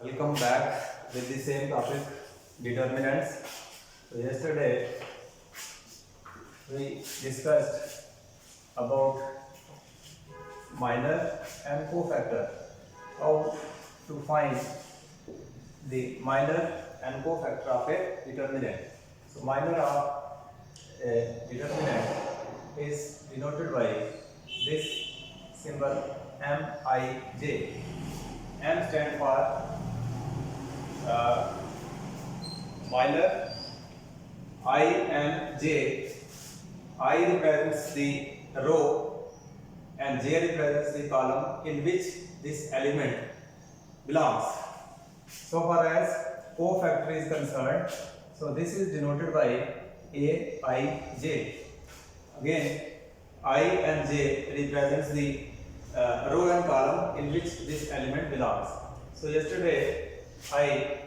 Welcome back with the same topic, determinants. So yesterday we discussed about minor and cofactor, how to find the minor and cofactor of a determinant. So minor of a determinant is denoted by this symbol Mij. M stand for minor, I and J. I represents the row and J represents the column in which this element belongs. So far as cofactor is concerned, so this is denoted by Aij. Again, I and J represents the row and column in which this element belongs. So yesterday I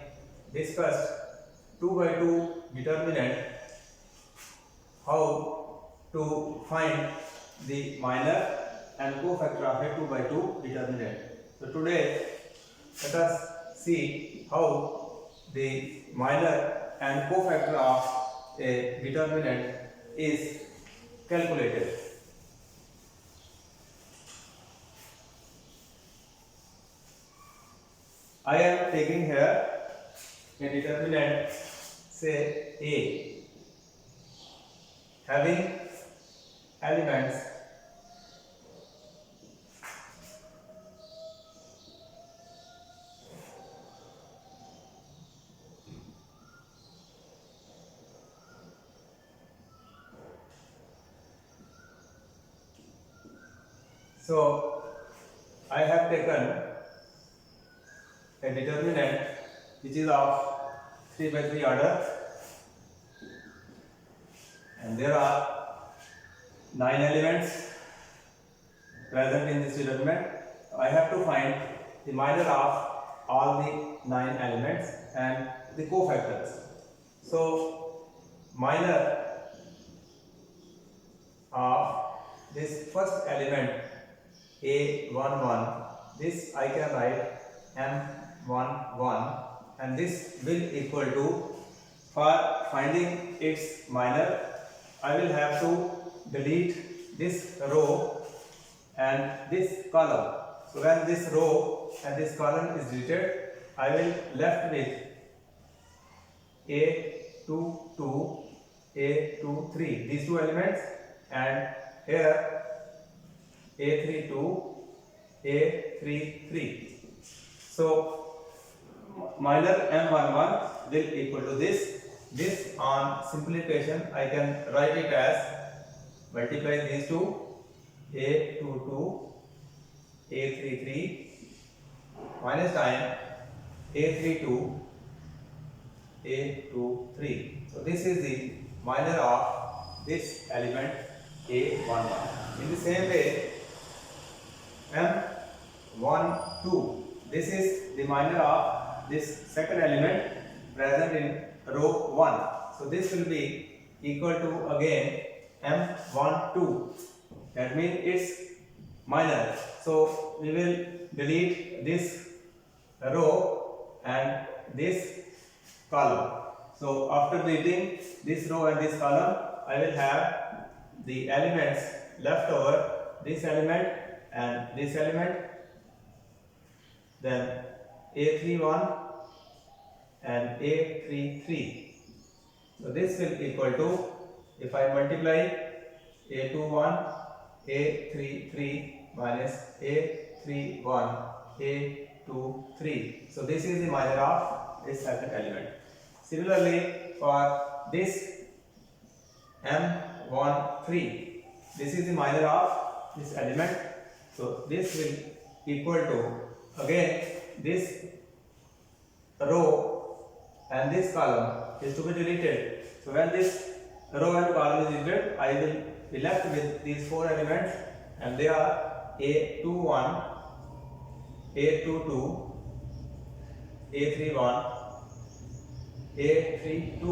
discussed 2 by 2 determinant, how to find the minor and cofactor of a 2 by 2 determinant. So today let us see how the minor and cofactor of a determinant is calculated. I am taking here a determinant, say A, having elements so I have taken a determinant which is of 3 by 3 order, and there are 9 elements present in this determinant. I have to find the minor of all the 9 elements and the cofactors. So minor of this first element A11, this I can write M11, and this will equal to, for finding its minor, I will have to delete this row and this column. So when this row and this column is deleted, I will left with A22, A23, these two elements, and here A32, A33. So minor M11 will equal to this. This on simplification I can write it as multiply these two, A22, A33 minus time A32, A23. So this is the minor of this element A11. In the same way, M12, this is the minor of this second element present in row 1. So this will be equal to again M12. That means its minor. So we will delete this row and this column. So after deleting this row and this column, I will have the elements left over, this element and this element, then A31 and A33. So this will equal to, if I multiply A21, A33 minus A31, A23. So this is the minor of this second element. Similarly, for this M13, this is the minor of this element. So this will equal to, again, this row and this column is to be deleted. So when this row and column is deleted, I will be left with these 4 elements, and they are A21, A22, A31, A32.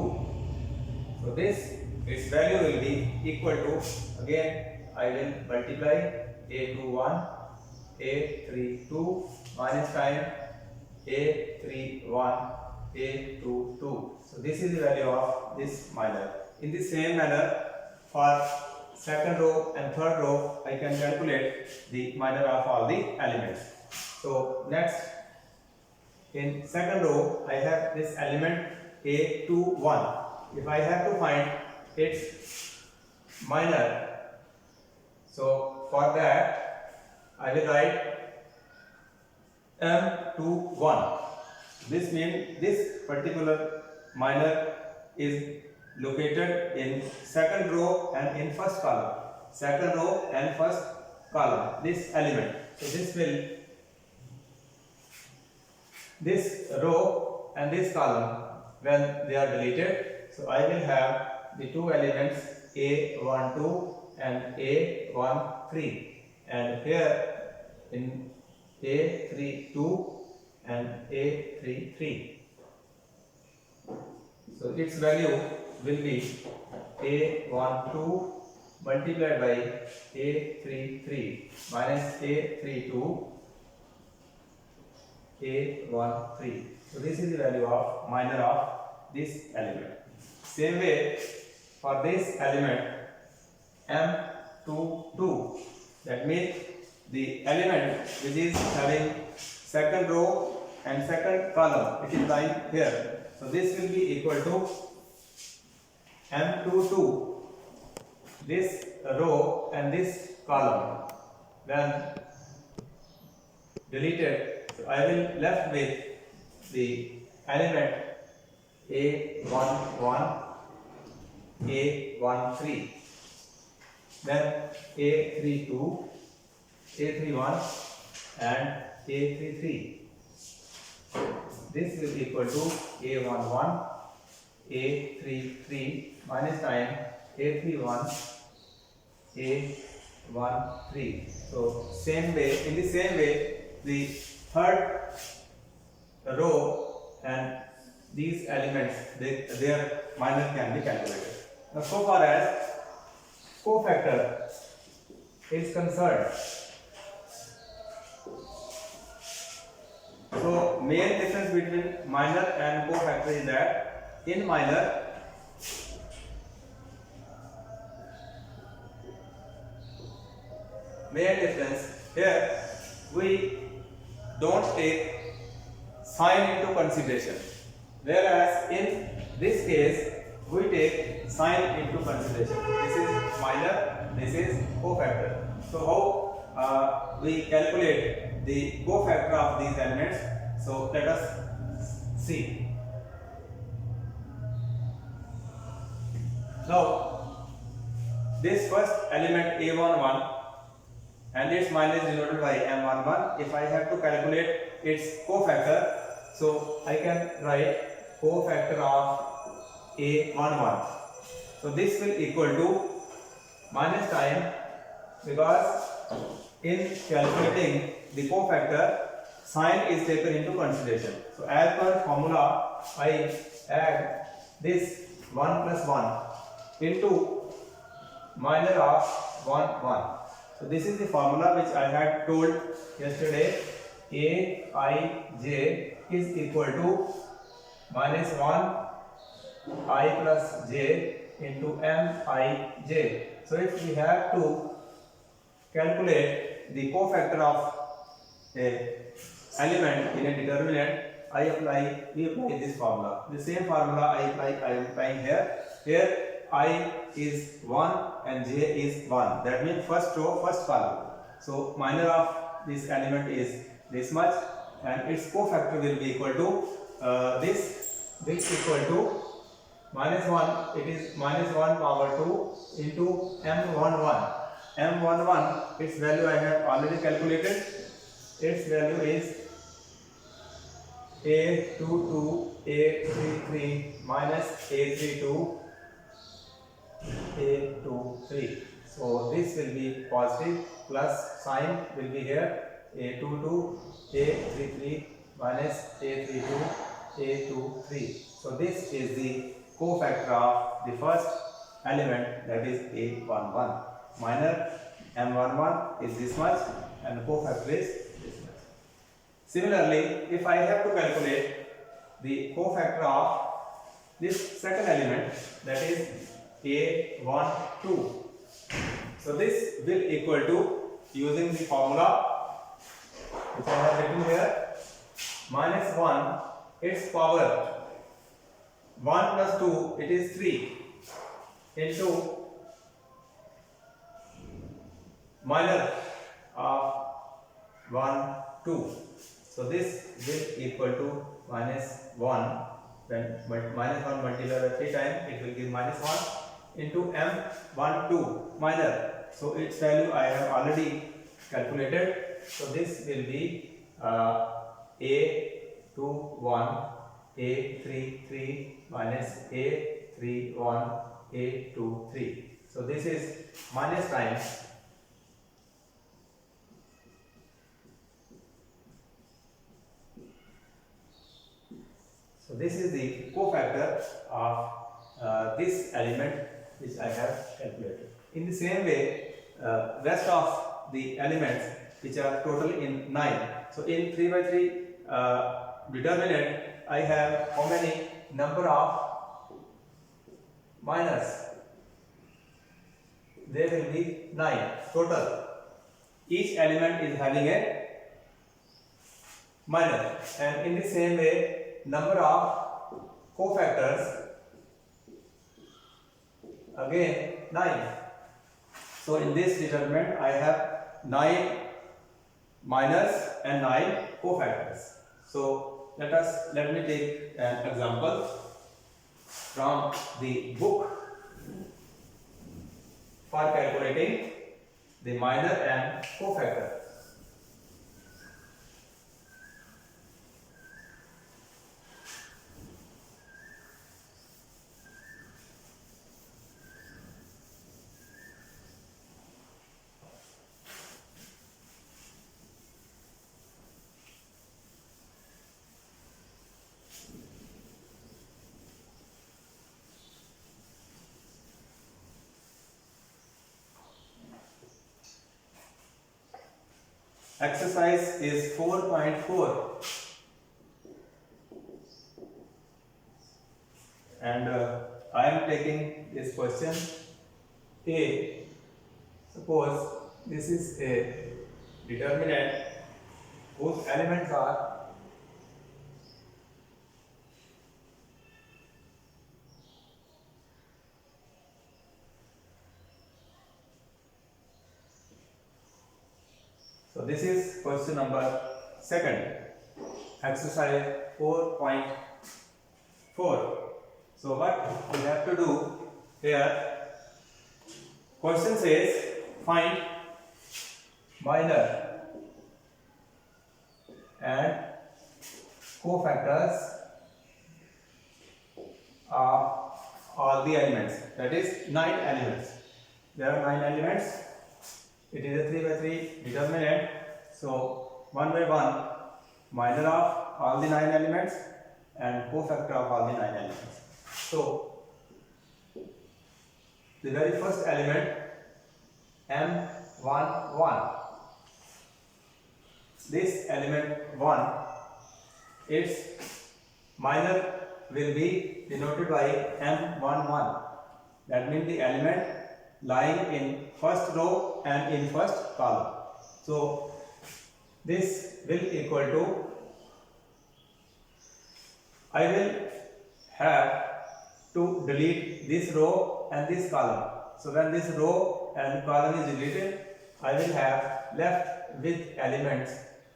So this, its value will be equal to, again I will multiply A21, A32 minus time A31, A22. So this is the value of this minor. In the same manner, for second row and third row, I can calculate the minor of all the elements. So next, in second row, I have this element A21. If I have to find its minor, so for that I will write M21. This means this particular minor is located in second row and in first column. Second row and first column, this element. So this row and this column, when they are deleted, so I will have the two elements A12 and A13, and here in A32 and A33. So its value will be A12 multiplied by A33 minus A32 A13. So this is the value of minor of this element. Same way for this element M22, that means the element which is having second row and second column, it is lying here. So this will be equal to M22, this row and this column when deleted. So I will left with the element A11, A13, then A32, A31 and A33. This will equal to A11, A33 minus 9, A31, A13. So same way, in the same way, the third row and these elements, their minor can be calculated. Now so far as cofactor is concerned, so main difference between minor and cofactor is that in minor, main difference here, we don't take sign into consideration, whereas in this case we take sign into consideration. This is minor, this is cofactor. So how we calculate the cofactor of these elements? So let us see. Now this first element A11 and its minor is denoted by M11. If I have to calculate its cofactor, so I can write cofactor of A11. So this will equal to minus sign, because in calculating the cofactor, sign is taken into consideration. So as per formula, I add this 1 plus 1 into minor of 1, 1. So this is the formula which I had told yesterday. Aij is equal to minus 1 I plus j into mij. So if we have to calculate the cofactor of a element in a determinant, we apply this formula. The same formula I am applying here. Here I is 1 and j is 1. That means first row, first column. So minor of this element is this much, and its cofactor will be equal to this equal to minus 1. It is minus 1 power 2 into M11. M11, its value I have already calculated. Its value is A22, A33 minus A32, A23. So this will be positive, plus sign will be here, A22, A33 minus A32, A23. So this is the cofactor of the first element, that is A11. Minor M11 is this much and the cofactor is this much. Similarly, if I have to calculate the cofactor of this second element, that is A12, so this will equal to, using the formula which I have written here, minus 1 its power 1 plus 2, it is 3, into minor of 1 2. So this will equal to minus 1. When minus 1 multiplied by 3 times, it will give minus 1 into M12 minor. So its value I have already calculated. So this will be A21 A33 minus A31 A23. So this is minus times so this is the cofactor of this element which I have calculated. In the same way, rest of the elements which are total in 9. So in 3 by 3 determinant, I have how many number of minors? There will be 9 total. Each element is having a minor, and in the same way, number of cofactors, again 9. So in this determinant, I have 9 minors and 9 cofactors. So let me take an example from the book for calculating the minor and cofactor. Exercise is 4.4, and I am taking this question A. Suppose this is a determinant whose elements are so this is question number 2, exercise 4.4. So what we have to do here, question says find minor and cofactors of all the elements, that is 9 elements. There are 9 elements. It is a 3 by 3 determinant. So 1 by 1 minor of all the 9 elements and cofactor of all the 9 elements. So the very first element M11. This element 1, its minor will be denoted by M11. That means the element lying in first row and in first column. So this will equal to, I will have to delete this row and this column. So when this row and column is deleted, I will have left with elements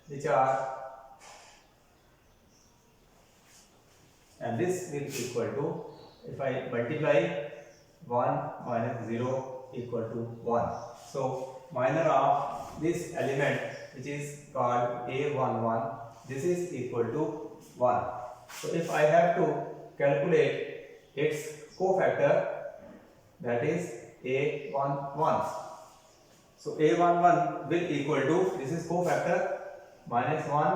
which are, and this will equal to, if I multiply 1 minus 0 equal to 1. So minor of this element which is called A11, this is equal to 1. So if I have to calculate its cofactor, that is A11. So A11 will equal to, this is cofactor, minus 1,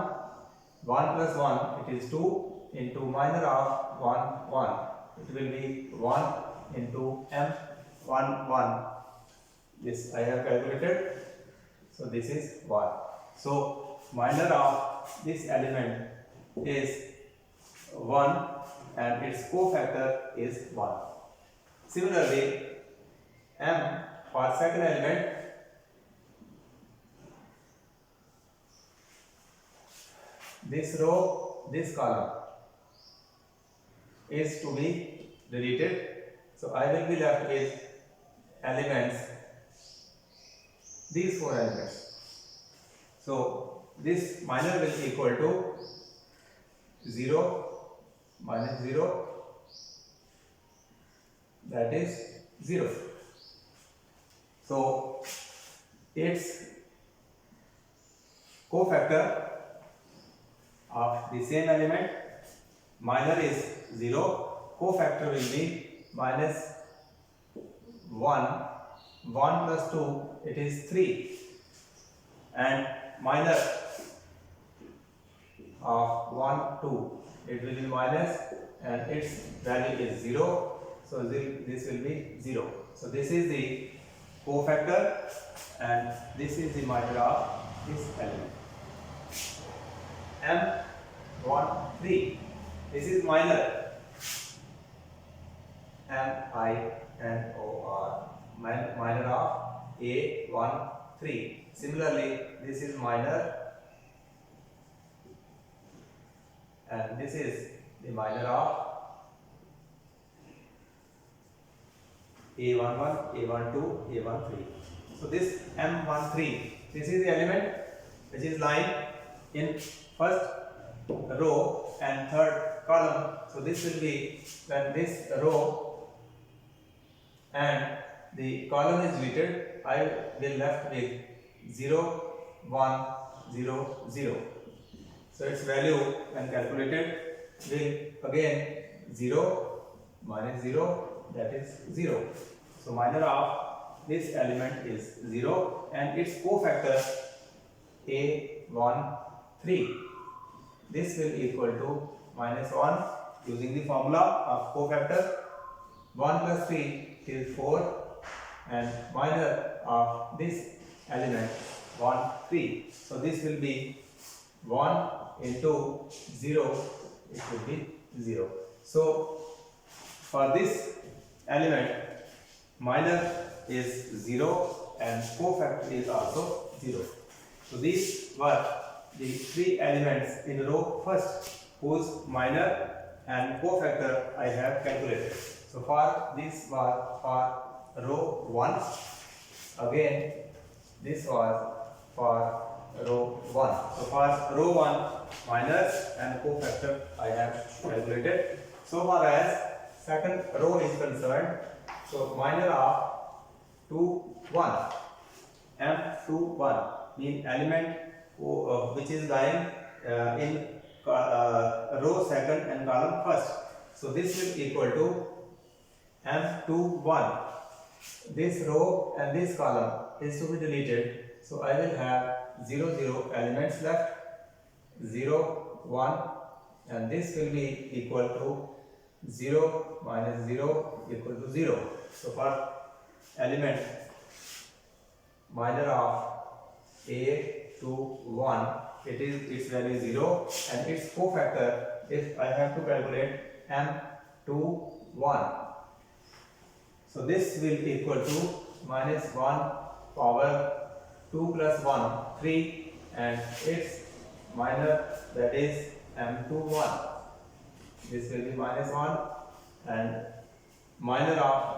1 plus 1, it is 2 into minor of 1, 1. It will be 1 into M11. This I have calculated. So this is 1. So minor of this element is 1 and its cofactor is 1. Similarly, m for second element, this row, this column is to be deleted. So I will be left with elements, these 4 elements. So this minor will equal to 0 minus 0, that is 0. So its cofactor of the same element, minor is 0, cofactor will be minus 1, 1 plus 2, it is 3, and minor of 1, 2, it will be minus and its value is 0, so this will be 0. So this is the cofactor and this is the minor of this element. M13, this is minor, M-I-N-O-R, minor of A13. Similarly, this is minor and this is the minor of A11, A12, A13. So this M13, this is the element which is lying in first row and third column. So this will be when this row and the column is deleted, I will left with 0, 1, 0, 0. So its value when calculated will again 0 minus 0, that is 0. So minor of this element is 0 and its cofactor A13. This will equal to minus 1 using the formula of cofactor. 1 plus 3 is 4 and minor of this element 1, 3. So this will be 1 into 0, it will be 0. So for this element, minor is 0 and cofactor is also 0. So these were the 3 elements in row first whose minor and cofactor I have calculated. So for this was for row 1, again this was for row 1. So for row 1, minors and cofactor I have calculated. So far as second row is concerned, so minor of 2, 1, M21 mean element which is lying in row second and column first. So this will equal to M21. This row and this column is to be deleted. So I will have 0, 0 elements left, 0, 1, and this will be equal to 0 minus 0 equal to 0. So for element minor of A to 1, it is its value 0 and its cofactor, if I have to calculate M to 1. So this will equal to minus 1 power 2 plus 1, 3, and its minor, that is M21. This will be minus 1 and minor of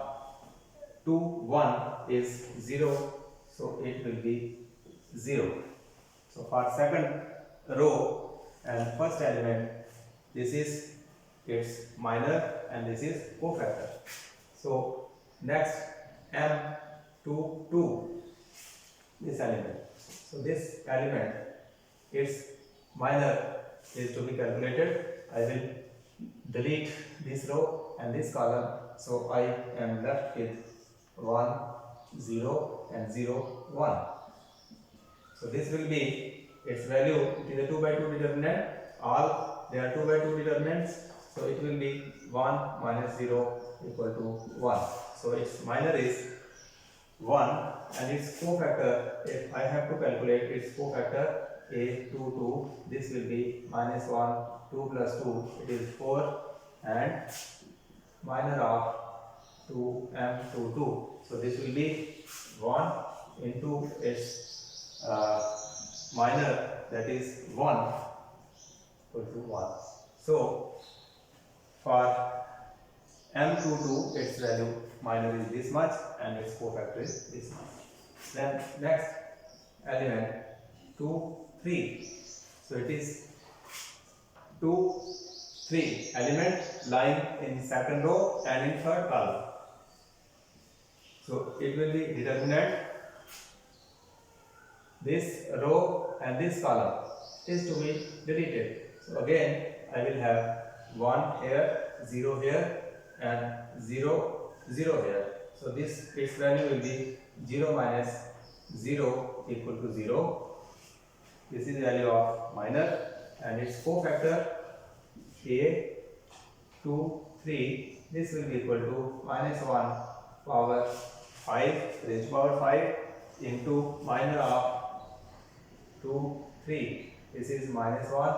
2, 1 is 0, so it will be 0. So for second row and first element, this is its minor and this is cofactor. So next M22, this element. So this element, its minor is to be calculated. I will delete this row and this column. So I am left with 1, 0 and 0, 1. So this will be its value. It is a 2 by 2 determinant. All there are 2 by 2 determinants. So it will be 1 minus 0 equal to 1. So its minor is 1 and its cofactor, if I have to calculate its cofactor, a 2 2, this will be minus 1, 2 plus 2, it is 4, and minor of 2m 2 2. So this will be 1 into its minor, that is 1 equal to 1. So for m22 its value minor is this much and its cofactor is this much. Then next element 2 3. So it is 2 3 element lying in second row and in third column. So it will be determinant this row and this column is to be deleted. So again I will have 1 here, 0 here, and 0 0 here. So this its value will be 0 minus 0 equal to 0. This is the value of minor and its cofactor a 2 3. This will be equal to minus 1 power 5 raised to power 5 into minor of 2 3. This is minus 1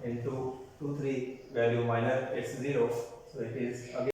into 2 3 value minor, it's 0. So it is again